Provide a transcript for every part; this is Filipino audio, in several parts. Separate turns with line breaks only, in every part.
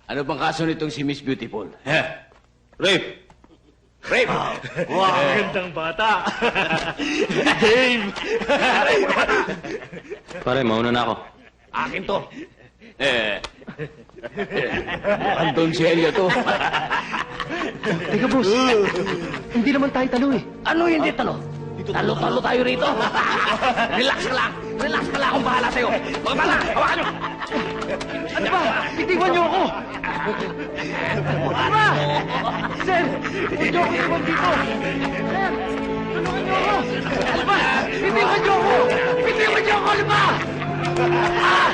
Ano bang kaso nitong si Miss Beautiful? Rape! Rape!
Wow, gandang bata. Game!
Pare, mauna na ako.
Akin to. Mukhang Don Celia to.
Teka, boss. Hindi naman tayo talo eh.
Ano hindi talo? Talo-talo tayo rito. Relax ka lang. Relax ka lang. Akong bahala sa'yo. Mga bala, hawakan nyo.
Ano ba? Bitiwan niyo ako! Ano ba? Sir! Huwag niyo ako iwan dito! Sir! Tulungan niyo ako! Ano ba? Bitiwan niyo ako! Bitiwan niyo ako! Ano ba? Ah!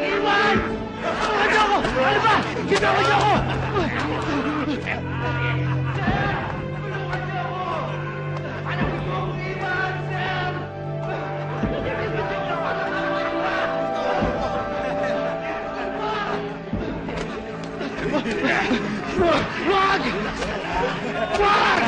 Iwan! Tulungan niyo ako! Ano ba? Bitiwan niyo ako! Wag! Wag!